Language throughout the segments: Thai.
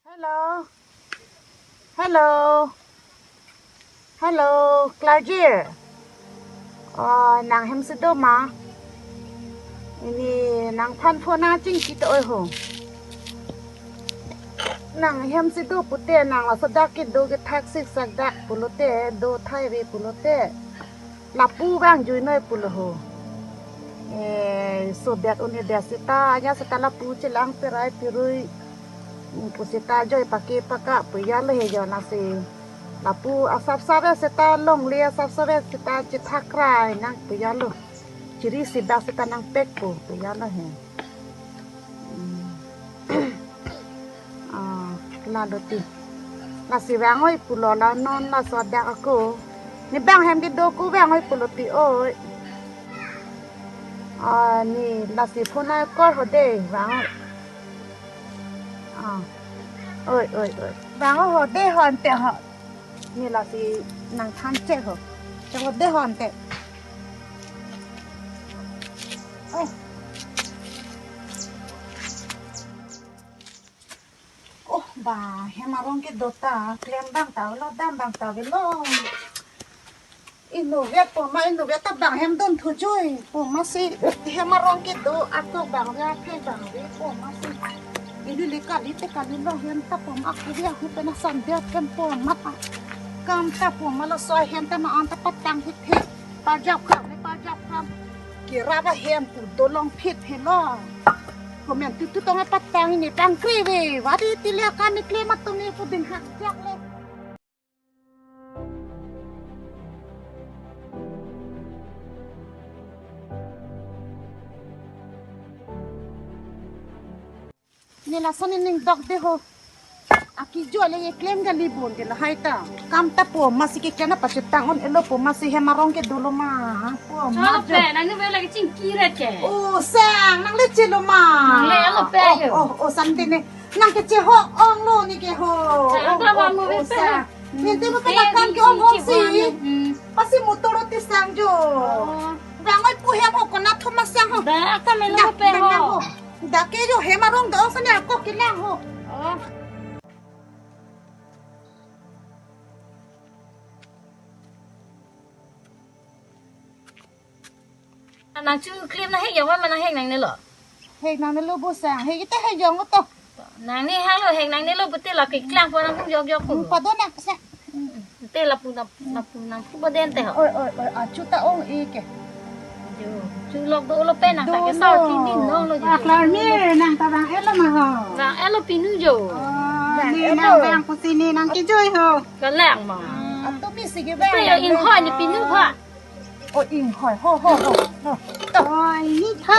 Hello. Hello. Hello, Claudia. Nàng hem sư đô mà. Ini nàng phan phô na chinh kita oi ho. Nàng hem sư đô putte nàng la sadak ke do ke taxi sadak pulote do thai ve pulote. La pu bang jui noi pulo ho. So that only desita nya seta la pu chelang perai pirui. Pusita joy pakai pakak puya le hejo nasi lapu asap sabe seta long lia asap sabe seta citakrai nang puya lo ciri sida seta nang pekpo puya lo he la doti nasi bangoi pulo la non la soda aku ni bang hem di doku bangoi pulo ti oi ni nasi phuna kor hode bangoi ơi vàng họ đê hòn tệ họ như là gì nàng than chết họ cho họ đê hòn tệ bà hem mà rong cái đồ ta klem bang tao lo đam bang tao cái lo inu vet po ma inu vet ta bang hem don thu joy po ma si hem mà rong cái đồ ato bang ra cái bang vet po ma si ini likat itu kan ini loh yang tak pun aku dia aku pernah sambil kan pun mata kam tak pun malah soal yang tak nak antar petang hit pajak kam kira bah yang tu tolong pit hello komen tu tong petang ini tang kriwe wadi tilia kami klemat tu ni pun hak jak le ni la sonin ning dog de ho aki jo le ye claim ga libon de la haita kam ta po masih ke kana pa setang on elo po masih he marong ke dolo ma po ma jo pe nang nu ve la ke ching ki re ke sang nang le che lo ma nang le lo pe o san de ne nang ke che ho ong lo ni ke ho ta ba mo ve pe ni te mo pe la kan ke ong si pasi motor ti sang jo bangoi pu he mo ko na thoma sang ho da ka me lo pe ho da ke jo he marong do sa ne ko ke lang ho nang chu claim na he yo wa man he nang ne lo he nang ne lo bo sang he ite he yong to nang ni ha lo he nang ne lo bu te la ke klang po nang yo yo ko pa do na sa te la pu nang pu ba den te ho oi a chu ta ong e ke jo chu lo do lo pe nang ta ke sa tin din no lo jo la mi nang ta bang elo ma ho ra elo pinu jo ni nang bang ku sini nang ki joy ho ka lang ma a to mi si ge bang pe yo in ho ni pinu pha o in hoi ho oi ni tha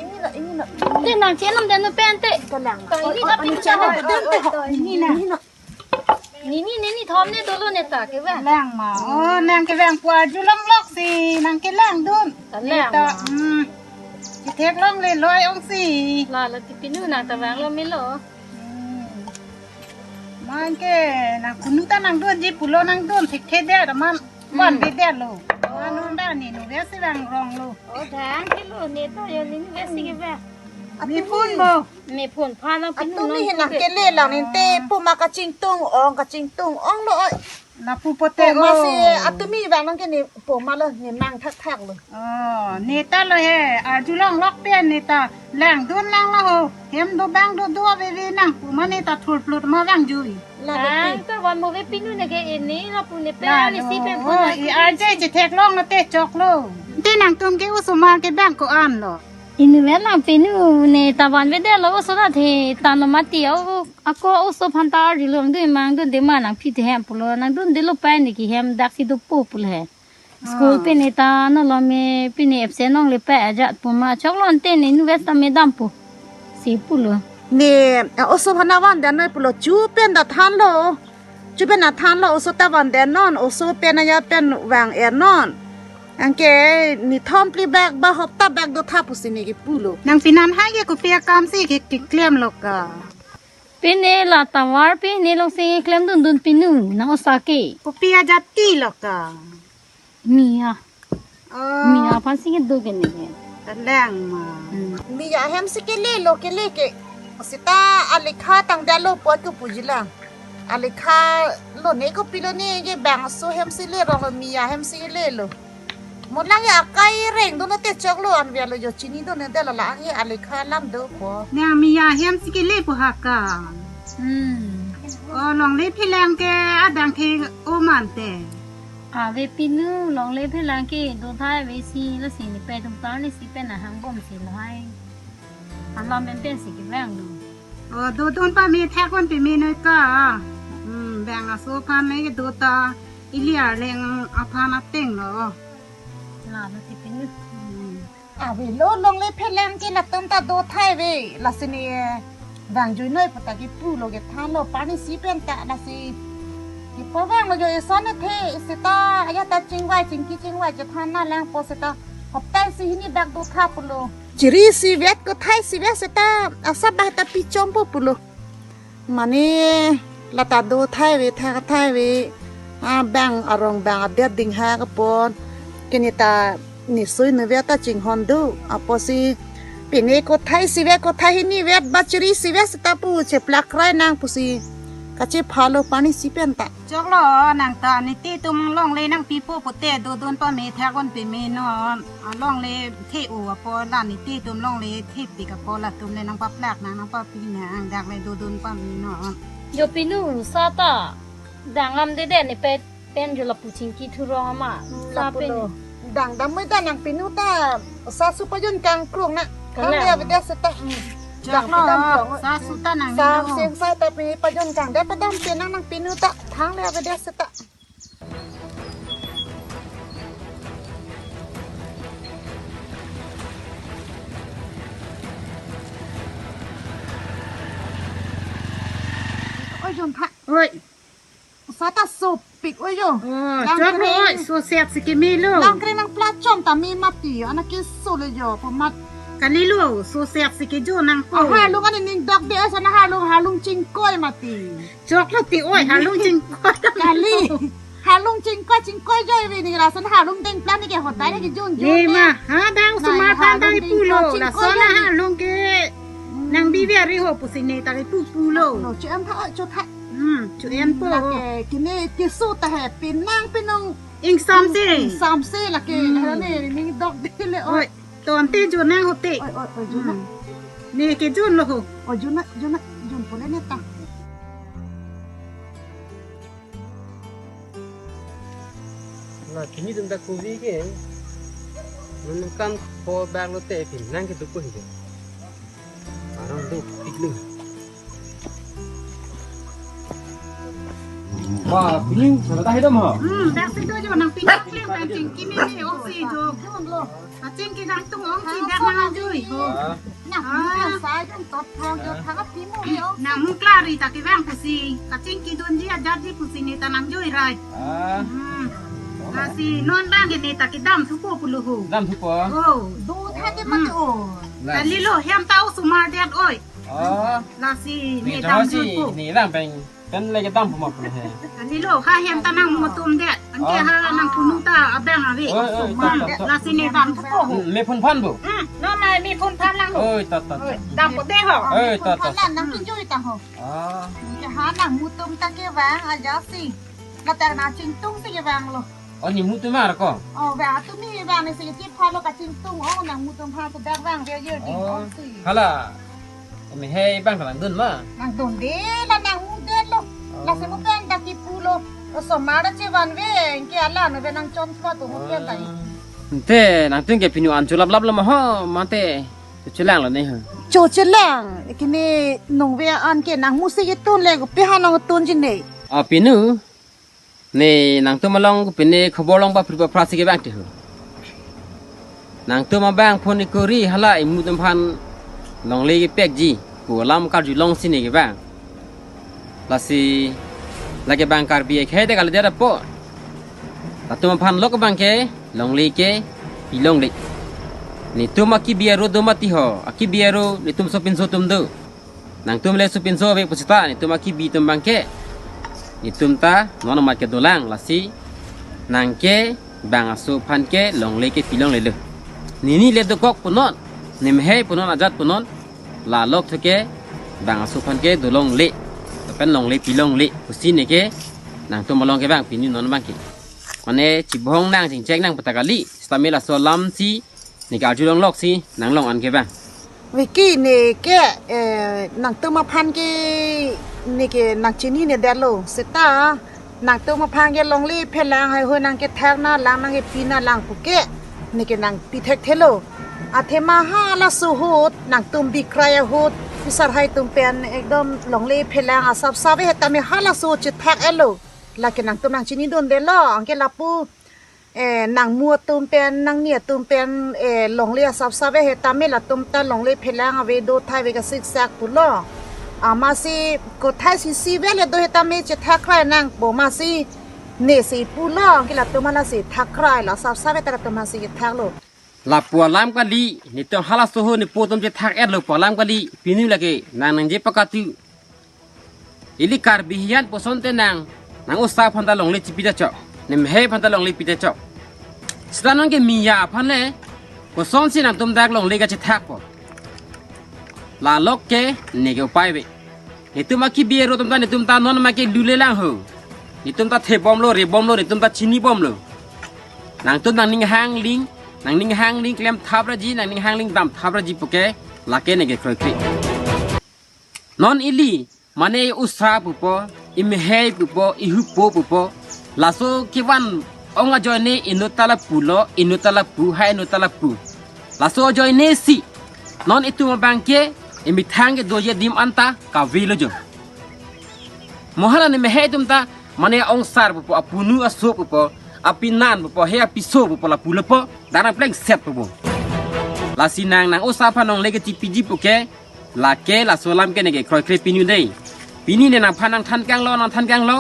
ini la te nang chen nam den no pen te ka lang ka ni ta pinu cha den te ho ni na ni thom ne do lo ne ta ke wa lang ma nang ke bang kwa ju long lok si nang ke lang dun ta lang ma ki tek long le loi ong si la ti pinu na ta wang lo mi lo man ke nang kunu ta nang dun ji pulo nang dun thik the de da man wan be de lo anu da ni no ve si bang rong lo o thang ki lo ne to yo ni ve si ke va mi phun bo me phun pha na pinu tu mi hin ke le lang nin te pu ma ka ching tung ong lo na pu pote ma si atumi bang nang ke ni pu ma lo ni mang thak lo ni ta lo he a ju long lok pe ni ta lang dun lang la ho hem do bang do ve nang pu ma ni ta thul plut ma bang ju la ta wan mo ve pinu ne ke ni la pu ne pe ni si pe phun i a je je thek long na te chok lo te nang tum ke usuma ke bang ko an lo inu ve la pinu ne ta wan ve de lo so da the ta no ma ti o ako o so phan ta ri lo de mang do de ma nang phi the hem pu lo nang dun de lo pa ni ki hem dak si do pu pu le school pe ne ta no lo me pe ne absent nong le pa ja pu ma chok lon te ne inu ve ta me dam pu si pu lo ni oso phana wan dan noi pulo chu pen da than lo chu pen na than lo oso ta wan dan non oso pen na ya pen wang er non angke ni thom pli bag ba hop ta bag do tha pusini ki pulo nang pinan ha ye ko pe kam si ki klem lo ka pe ne la ta war pe ne lo se klem dun pinu na o sa ke ko pe jati lo ka mia phan si ke do ke ne ta lang ma mi ya hem si ke le lo ke สิตาอะไรค่าตังเดลโลปวดก็ปุจิลังอะไรค่าโลนี้ก็ปีโลนี้ยังแบ่งสู้เฮมซิเล่รองมียาเฮมซิเล่โลหมดละอยากไกลเร่งโดนเตะจอกโลอันเวียนเลยจีนี่โดนเดลละยังอะไรค่าลำเด้อพอ เนี่ยมียาเฮมสกิเล่ปุหักกะลองเล่พี่แรงแกอดังเคโอมันแต่ เวปีนู้ลองเล่เพลังกี้ดูท้ายเวซีแล้วสินี่ไปตรงตอนนี่สิเป็นอาหารบ่มสิลอยอันเราเป็นสิกิแรงดู ดูต้นป้ามีแท้คนไปมีน้อยก็แบ่งอาสูพันไม่ก็ดูตาอิเลียแรงอาพานาเต็งเนาะ ลามันสิเป็นนึก เวโลลงเลยเพลงกินละต้นตาโดไทยเวละสินี่บางจุยน้อยปตะกี้ปูโลเกทานโลปานี่สิเป็นตาละสิที่พอว่างเราอยู่ซ้อนเทสิตาอายะตาจริงไว้จริงจริงไว้จะทานน่าแรงพอสิตาขอบแต่สินี่ดักดูท่าปุโลจิรีสิเวทก็ไทยสิเวทสิตาอาสับตาปิจอมปุโลมันนี่ละตาดูไทยเวทางไทยเวแบ่งอารมณ์แบ่งเดียดดิ่งหากปอนกินตานี่ซุยนเวตาจริงฮอนดูพอสิปีนี้ก็ไทยสิเวก็ไทยนี่เวทบัจรีสิเวสตาปูเจ็บลักไรนางปุสิกะเจ็บพาโลปานี่สิเป็นตา จอกล้อนังตาในตีตุ้มลองเลยนังปีโป้ปุเตดูต้นป้ามีแท้คนไปมีเนาะลองเลยเทอูปอลานในตีตุ้มลองเลยเทปีกับปอละตุ้มเลยนังป้าแปลกนังป้าปีนางดักเลยดูต้นป้ามีเนาะ โยปีนู้ซาตาดังลำเด็ดนี่เป็นอยู่ละปูชิงกีทุรอมาซาเป็น ดังดำไม่ได้นางปีนูตาซาสุปยุนกังกรุงนะเขาเรียกว่าเดสตา จอกล้อซาสุตานัง สา นี่ มเสียงไฟแต่ปีปยุนกังได้ประดมเสียนางปีนูตาทางเรียกว่าเดสตาโอ้ยยนพระ เฮ้ย ซาตาสุปปิกโอ้ยย จอกล้อสูเสียบสกิมีลูก ลังกรีนังปลาจอมตามีมาตีอันนั้นกิสุเลยโยผมมา กันนี่ลูกสูเสียบสกิจูนังปู หาลุงอันนี้ดอกเดียวฉันหาลุงจิงก้อยมาตี จอกล้อตีโอ้ยหาลุงจริงก็ กาลีหาลุงจิงก้อยย่อยวินี่ละฉันหาลุงเต็งปลานี่แกหดได้นี่แกยุ่น นี่มาหาดังสมาทานได้ปูโลละซ้อนละหาลุงเกนางบีเวียริโหปุสิเนตาได้ปูโล โนเชื่อมพระจุดทะ จุเอ็นปู ละแกกินนี่กิสู้แต่แห่ปีนางปีนง อิงซอมสิ สามเซ่ละแกแล้วนี่นี่ดอกเดียวเลยโอ้ โอ้ ย ยตอนตีจูนางโหติ โอ้ยจุนนะ นี่เกจูนโลโห โอ้ยจุนปุ่นเลยเนี่ยตา là chính như chúng ta cố gắng cái nó cam po bag nó tệ thì năng cái đúng rồi mà nó đúng ít lưng mà pin nó ta hết đâu mà ดักสิตัวจูนางปีนักเลี้ยงกันจริงกิมีนี่โอ้สิจูจริงกินางตุ้งอ๋องสิดักนางจุยโห น่ะเป็นสายต้องตบทองอยู่ทางกับพี่มูเดียวน างมุกลารีตะกิแวงปุสิกะจริงกิดุนจีอาจัดจีปุสิเนตานางจุยไร à ลาสินอนบ้างกันเนตะกิดำทุกปุลุโห làm thuốc quá โอ้ ดูแท้ที่มันโอ้ แต่ลิโลเฮียมเต้าสุมาเดียดโอ้ย ลาสิเน vì ตาม đó จุย chị ปุ nghĩ rằng mình cái lấy cái tâm của một này อันนี้โลข้าเฮียมตานังมุตุมเด็ดอันเจ้าหานังปุนุตาอแบงอะวิ ôi ôi มาลาสิเนตันทุกปุ mẹ phun phân bù น้องนายมีคนทำลัง ôi tật tật ดำปุเต้เหรอ ôi ต tật อน tật นั้นนังกินยุ่ยต่างหก à หาหนังมูตุ้มตะเกียแหวงอายาสิแล้วแต่นาจิงตุ้งสิแหวงโล ở nhìn mũi tôi mà có อ๋อแหวงตุ้มนี่แหวงในสิที่พาโลกับจิงตุ้งอ๋อหนังมูตุ้มพาจะดักแหวงเยอะๆดิอ๋อสิ hay là mình hay ban cả lần đơn mà นางโดนเด้ละนางมูเดินโลละสิมุเป็นตะกี้ปูโลสมมาได้เจวันเวงเกียร์ล่างเป็นนางจอมทอดตัวมุเป็นไหน thế nàng tiếng cái pin ăn chú lắp lắp lắm mà ho mà thế chú lang là này hả โจเจล่างกินนี่นงเวอันเกนางมูสิกตุนเลยก็ไปหานางตุนจินนี่ à pin nữa nè nàng tôi mà long cái pin này không bao long ba phật phật cái bang thì hả nàng tôi mà bang phun cái curry hay là mua tôm phan long lấy cái bag gì của lam cả chú long xin cái bang là si là cái bang cả bia khai đấy cái là po là tôi mà phan lóc cái bang cái long lấy cái pi long lấy nè tôi mà cái bia rồi tôi mà tí ho cái bia rồi nè tôi sopin so tôi đâu nàng tôi lấy sopin so về posita nè tôi mà cái bia tôi bang cái itum ta nono mat ke dolang lasi nang ke bang asu phan ke long le ke pilong le le ni le do kok punon nim he punon ajat punon la lok thke บางสุพันเกดูลงเละเป็นลงเละปีลงเละกุศินี่เกนางตัวมาลองเกบางปีนี้นอนบางเกวันนี้จิบห้องนางจิงแจ้งนางปตากาลีสตามิลาโซลัมซีนี่กาจุลงลอกซีนางลองอันเกบาง วิกกี้นี่แกนางตัวมาพันแกนี่แกนางจีนี่เนี่ยเดลโลเสตานางตัวมาพันแกลงลีเพลางให้หัวนางแกแทกหน้าล้างนางแกปีหน้าล้างปุกแกนี่แกนางปีเทกเทโลอาเทมาฮาลาสูฮูดนางตุมบีใครฮูดพิสารให้ตุมเป็นเอกดมลงลีเพลางอาซับซับเฮตามีฮาลาสูจิตแทกเอโลลาแกนางตัวนางจีนี่โดนเดลโลอังแกลาปูนางมัวตุมเป็นนางเนี่ยตุมเป็นหลงเลียซับซับเฮตามิละตุมตาหลงเลียเพลางเวโดไทยเวกซิกแซกปุลอมาซีก็ไทยซีเวลโดเฮตามิจะทักใครนางโบมาซีเนซีปุลกิละตุมาลาซีทักใครละซับซับเวตาตุมาซีทักโลลาปัวลามกะลีนี่ต้องฮาลาโซโฮนี่ปูตุมจะทักเอ็ดโลปัวลามกะลีปีนี้ละเกนางเจปะกะตุอิลิการบิฮิยันปอสอนเตนางอุตสาพันตาหลงเลียจิปิดะเจาะนิมเฮพันตาหลงเลียปิดะเจาะสถานนั้นแกมียาพันเลยก็สอนสินังตุมดักลงเลยก็จะทักปอลาล็อกแกนี่ก็ไปเวนี่ตุมมาคิบีโรตุมตานี่ตุมตานอนมาแกดูเลลังหูนี่ตุมตาเทบอมโลเรบอมโลนี่ตุมตาชินีบอมโลนางตุมนางนิ่งหางลิงนางนิ่งหางลิงเคลมทับระจีนางนิ่งหางลิงดำทับระจีปกแกลาแกนี่ก็คอยคลีนอนอิลีมันเออุสาปุปออิมเฮปุปออิฮุปปุปอลาโซคิวันองอาจอยเนอินุตาลาปูโลอินุตาลาปูให้อินุตาลาปูลาโซจอยเนสินอนituมาบังเกอิมิทางเกโดเยดิมอันตากาวิลโจมหัลนี่ไม่ให้ตุมตามันเอองซาร์ปุปอปูนูอโซปุปออปินานปุปอเฮอปิโซปุปอลาปูลปอดานาเพลงเซตปุปอลาสินางนางอุสาพานองเลกจิปิจิปุเกลาเกลาโซลามเกเนเกครอยเครปินูเดปีนี้เนี่ยนางพานังทันกังโลนางทันกังโล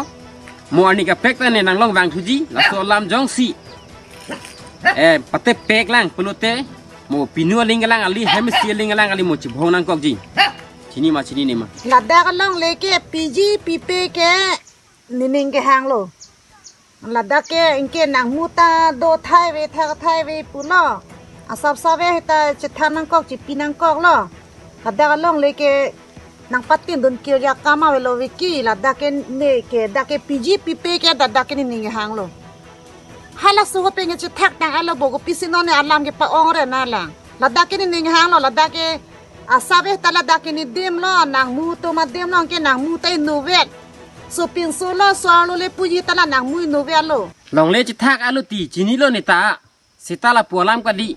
มัวนี่กับเป็กแต่เนี่ยนางลองวางทุจีลาโซลามจงสีปะเตเป็กล่างปลุเตมัวปีนัวลิงกล่างอลีเฮมิสเซียลิงกล่างอลีมัวจิบห้องนางกอกจีทีนี้มาทีนี้มาลาดากลองเลเกปีจีปีเปแกนิงแกหางโลลาดาเกอิงเกนางมูตาโดไทยเวทากไทยเวปุลอาซับซับเวตาจะทานนางกอกจิปีนางกอกลลาดากลองเลเกนางปัตตินโดนเกียร์ยากามาเวโลวิกี้ลาดาเกเนเกดาเกปีจีปีเปแกดาเกนิงแกหางโลฮาลาสูก็เป็นจะทักนางอัลโลบอกพิซินอนอัลลามเกปะองเรน่าลังลาดาเกนิงหางโลลาดาเกอาซาเวตาลาดาเกนิเดมโลนางมูโตมาเดมโลเกนางมูเตนูเวตสุปินโซโลสวาโลเลปุยตาลานางมูนูเวโลลองเลจิทักอัลลุตีจีนี่โลนิตาสิตาลาปัวลามกะลี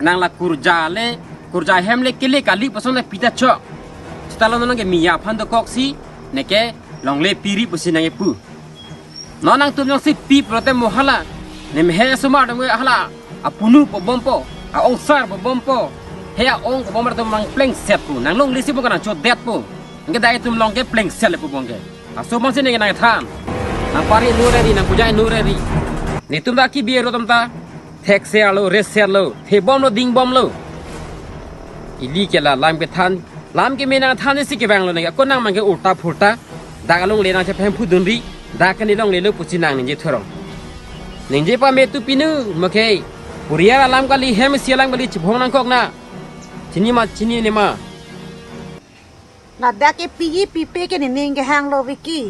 นางลาคุรจาเฮมเลเกเลกะลีปะซอนเลปิตาชอสตาลอนนางเกมียาพันตะกอกซีเนเกลองเลปีริปุสินางเกปูนอนนางตุมยองสิปีโปรเตมโมฮัลาเนมเฮสมาดังเวฮัลาอาปูนูปบอมโปอาองซาร์ปบอมโปเฮอาองปบอมระตุมนางเพลงเซตปูนางลงเลสิบกันนางโจเด็ดปูนางได้ตุมลองเกเพลงเซลปูบองเกอาสุบังสินางนางทานนางปารีนูเรรีนางปุจายนูเรรีนี่ตุมตาคีเบียโรตุมตาเทกเซลโลเรเซลโลเทบอมโลดิงบอมโลอิลีเกลาลามเกทันลามเกเมนาทานสิเกบังโลเนี่ยก็นั่งมันเกอุลตาพุลตาดากลงเลนางจะแพมพูดุนรีดากันนี่ลงเลโลปุชินางนี่เจทรองนี่เจปาเมตุปินูมะเคปุริยาลามกะลีเฮมเซียลามกะลีจิบฮองนางกอกนะชินี่นี่มาลาดาเกปีจีปีเปแกนิงแกหางโลวิกี้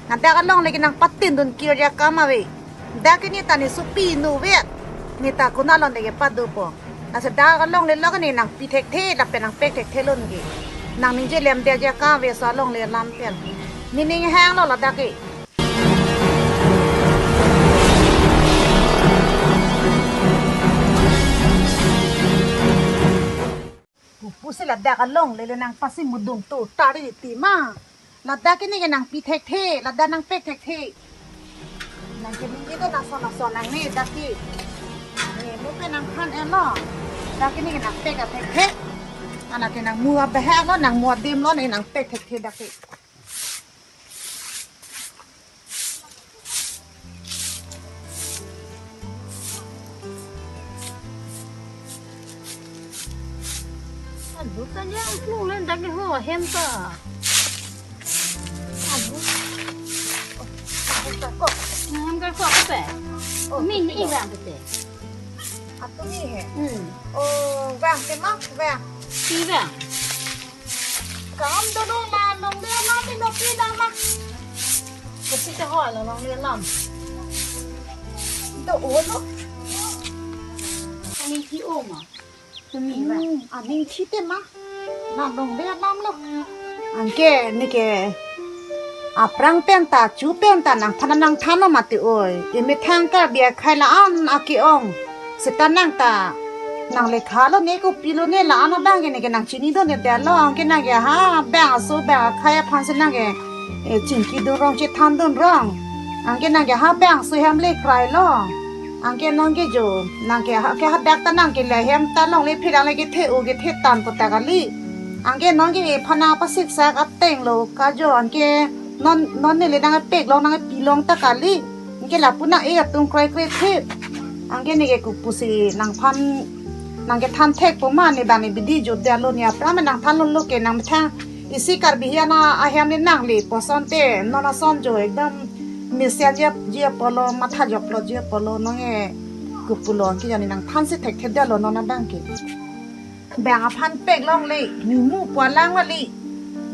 ลาดากลองเลเกนางปัตตินโดนเกียร์ยากามาเวดาเกนี่ตานี่สุปีนูเวนี่ตาคุณน่าลองเดเกปัดดูปออาจจะดากลองเลแล้วก็นี่นางปีเทกเทลับเป็นนางเป็กเทกเทลุนกีนางนิงเจเลมเดียจากาเวสาลงเลลามเปียนนิงแห้งแล้วละดาเกผู้สิละดากลงเลยนางปัสสิมุดุงโตตาดิตีมาละดาเกนี่กันนางปีเทกเทละดานางเป็กเทกเทนางเกนิงเจก็นางสอนนางนี่ดาเกนี่มุเป็นนางพันเอลล์ดาเกนี่กันนางเป็กกับเทกเทอันนั้นกันนางมัวไปแห้งแล้วนางมัวเดิมแล้วในนางเป็กเทกเทดาเกดูกันยังลูกเล่นดักในหัวเห็นป่ะน้ำก็ขวบไปมีนี่อีกแบบเด็กอันตัวนี้เหรอโอ้แหวงเต็มมากแหวงปีแบบกำดูดูมา ลงเรียนล้อมไม่นกพี่ดำมาก็ที่จะห่อแล้วลองเรียนล้อมตัวโอ้ลูกอันนี้ที่โอ่งอ่ะจะมีไหมอันนี้ที่เต็มมะล้อมลงเรียนล้อมลูกอันแกนี่แกอ่ะปรางเป็นตาจูเป็นตานังพนันนังทันออกมาติโอยยังไม่แทงก็เบียใครละอันอากิองสตานังตานางเลขาแล้วนี่ก็ปีโลเนี่ยละอันบ้างกันนี่กันนางชินีโดนเดี๋ยวแล้วอันกันนางแกฮะแบ่งสู้แบ่งใครพันสนางแกจิงกีดูร้องจิทันดูร้องอันกันนางแกฮะแบ่งสู้แฮมเล็กใครล้ออันกันนางแกจูนางแกฮะดักตานางแกเลยแฮมตาลองเลยพี่นางเลยแกเทโอแกเทตันปตะกันลีอันกันน้องแกพนาปัสสิกสักอัตเต็งโลกาจูอันแกนอนเนี่ยเลยนางเป็กลองนางปีลองตะกันลีอันแกหลับปุ่นนางตุงใครเทอันกันนี่แกกุปุสีนางพันนางแกทันเทกประมาณในบ้านในบิดีจุดเดียวโลเนี่ยพระมันนางทันลงแกนางมาทางอิสิการบิฮานาอาเฮมเนี่ยนางเลยพอสันเตนอนสันโจเอกดัมมิเซียเจียปโลมาทัดยกโลเจียปโลน้องกุปุโลที่จะนี่นางทันสิเทกเดียวโลนอนนั่งบังเกแบ่งพันเป็กลองเลยมีมูปวดล่างว่าลี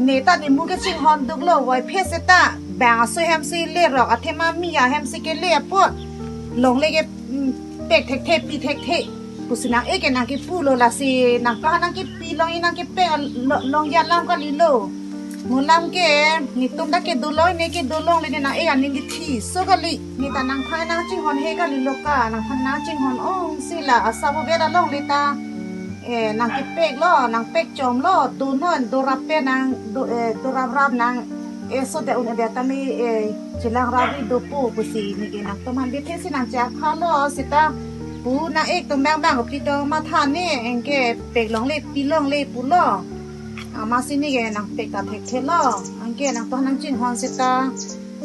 เนตัดนิมูกชิงฮอนดุกโลไว้เพศตาแบ่งซื้อแฮมซีเล่หรอกอาเทมามียาแฮมซีเกเล่ปวดลงเลยแกเป็กเทปีเทปุสินังเกนังกิปูโลลาซีนังก็นังกิปีลองนังกิเปลองยาลามก็ลิโลมูลามเกนี่ตุ้มตะเกดูลอยเนกิดูลองเลยนังอันนี้ดิทีโซกลินี่ตานังพายนังจิงฮอนเฮกลิโลกานังพันนังจิงฮอนสิละอาซาบเวดาลองเลยตานางกิเป็กล้อนางเป็กจอมล้อดูนอนดูรับเป็ดนางดูรับนางสุดเดียวเดียวตามีจิลังรับดูปูปุสีนี่กินนางตัวมันเด็กที่สินางจากข้าล้อสิตาปูนางตัวแบงกับพี่ตัวมาทานนี่เองแกเป็กลองเล่ปีลองเล่ปูล้อมาสินี่แกนางเป็กกับเทคเทล้ออันแกนางตัวนางจิงฮอนสิตา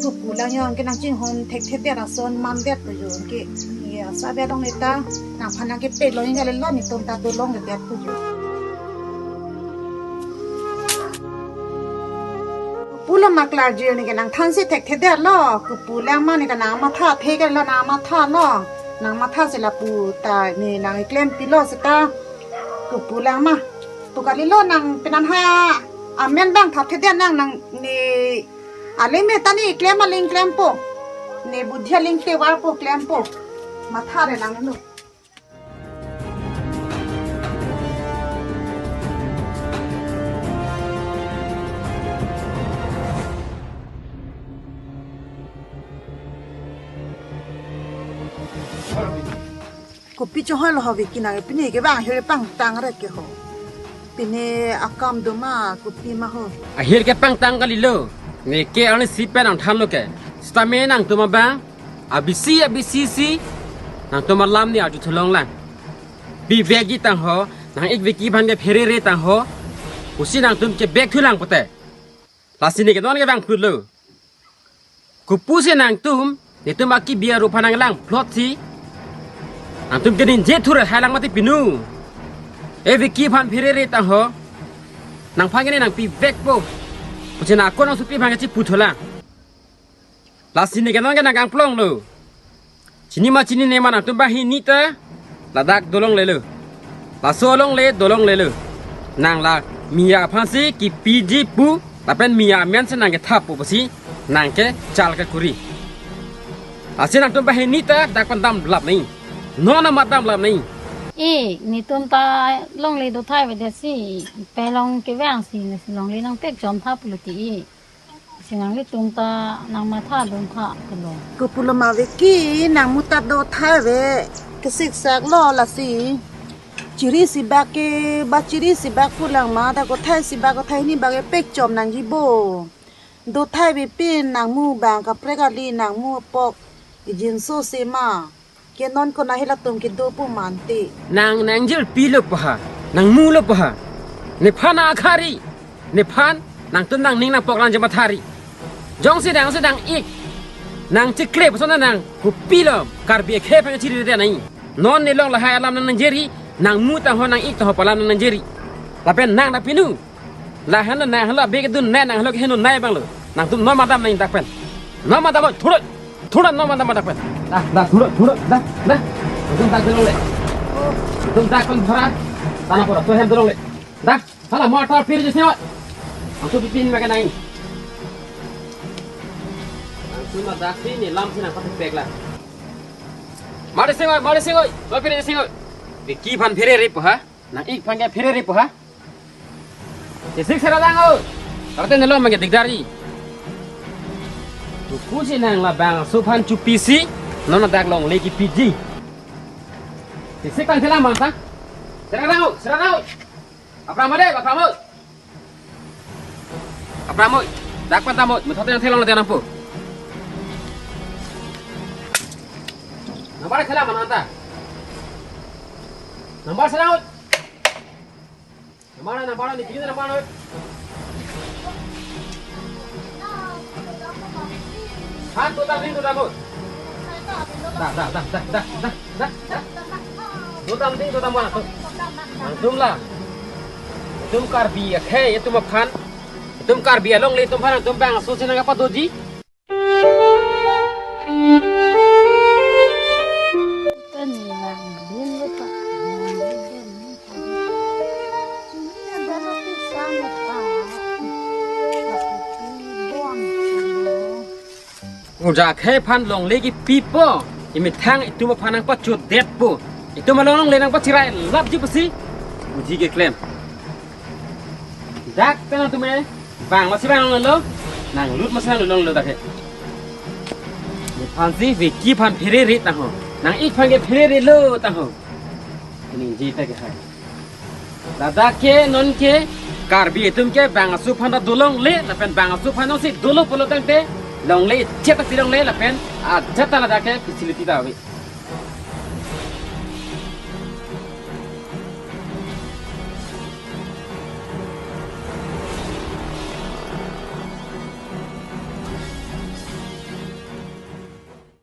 ทุกปูแล้วย้อนแกนางจิงฮอนเทคเดียร์ส่วนมันเดียร์ตัวอยู่แกซาเบียลองเลยตานางพันนางเก็บเป็ดลงยังไงเลยล้อนี่ตรงตาตัวลงเด็ดผู้อยู่ปูละมากลาจีนี่กันนางทันสิเทคเดียร์ล้อคือปูแรงมากนี่กันนางมาท่าเทกันแล้วนางมาท่าล้อนางมาท่าเสร็จแล้วปูตานี่นางเกล้มปีล้อสิตาคือปูแรงมาปูกะลิล้อนางเป็นนันให้แม่นบ้างทับเทเดียร์นางนี่อะไรเมตานี่เกล้มมาลิงเกล้มปูนี่บุญเทียลิงเทวาปูเกล้มปูมาท่าเลยนางนั่นลูกก็พี่จะให้เราหาวิกินอะไรพี่นี่ก็บ้างเฮลปังตังอะไรก็เขาพี่นี่อากามดูมาก็พี่มาเขาเฮียแกปังตังกันลิโลนี่แกเอาในสิเป็นอันทันลูกแกสตามีนังตัวมาบ้างABCนังตัวมาลามเนี่ยจุดทะลองลังบีเวกิตังหัวนางอีกวิกิพันแกเพเรเรตังหัวอุสินังตุ้มแกเบกทุลังปะเตลาสินี่แกนอนแกบังพูดเลยกูพูดเสียนังตุ้มนี่ตุ้มอากิเบียรูพนังลังพลอตทีนังตุ้มแกดินเจทุเรศไฮลังมาติปินูวิกิพันเพเรเรตังหัวนางพังแกนี่นางปีเวกโบอุสินังคนเอาสุปีพันแกจิพูดทุลังลาสินี่แกนอนแกนางกังพลองเลยCini ne mana tu bahi ni ta la dak dolong le le la solong le dolong le le nang la mia phansi ki piji pu la pen mia men se nang ke thap pu pasi nang ke chal ka kuri asin tu bahi ni ta dak pan dam lap nei no na ma dam lap nei ni tum ta long le do thai ve de si pe long ke wang si ne long le nang pek jom thap lu tiสินังลิตุงตานางมาท่าดงท่ากันลงก็ปุลมาเวกี้นางมุตตาโดท้ายเวกสิกแสกล้อละสิจิริสิบาเกบาจิริสิบาคุลังมาแต่ก็ท้ายสิบาก็ท้ายนี่บาเกเป็กจอมนางยิโบโดท้ายเวเป็นนางมูบางกับเปรกาลีนางมูปอกจินโซเซมาเกนอนคนไหนให้ละตุมกินโดปุมันตินางจิลปีลปะนางมูลปะเนพานาคารีเนพานนางตุนนางนิ่งนางปอกลังจะมาทารีจงsedangอีกนางจิเคลปสนนางกูปีลการเบียเคพังชีรีเดียนัยนอนในลองละหายลำนันเจรีนางมูตังหอนางอีกตัวปลานันเจรีลาเป็นนางนับพินูลาหันนางหันละเบกดุนแน่นางหันละเห็นนุนนายบังเลยนางตุ้มน้อมาดำนัยดักเป็นน้อมาดำทุรน้อมาดำดักเป็นทุรตุ้มดักดลงเลยตุ้มดักคนพระตานาปอร์ตัวเห็นดลงเลยดักฮัลโหลมอเตอร์ฟิร์จเสียว Aku pipin makan naik. Aku nak dak ni lam sini apa pek lah. Mari sengoi, lo pilih sengoi. Biki pan phere rip ha, nak ik pan ke phere rip ha. Jesik seradang o, karte nelo mage digdari. Tu kuji nang la bang supan chu PC, nona dak long leki PG. Jesik pan selang bang sang. Seradang o. Apramod. Apramod, dak pan tamod, methote nang thelong la tenang po. Nampak salam mana anta? Nampak salam. Nampak ni kita nampak. Han tu tak ring tu dah. Dah. Tu tak ring tu tak mana tu. Antum lah. Tum karbi akhe itu makan. Tum karbi along le tum pan tum bang so sina apa doji? Udah kayak pan long lagi pipo, ini tang itu mah panang pas cudet po, itu mah long lenang pas cirai lap je pasti, uji ke klaim. Dak penang tu mah, bang masih bang long lo, nang lut masih long lo dak he. Pan si Vicky pan phere tah ho, nang ik pan ke phere lo tah ho, ini jita ke hai. Dada ke non ke, karbi itu ke bang asu pan dah dolong le, tapi bang asu pan si dolong puluh tang te. Long le, cetak si long le, lapen, jatah lah dah ke facility dah,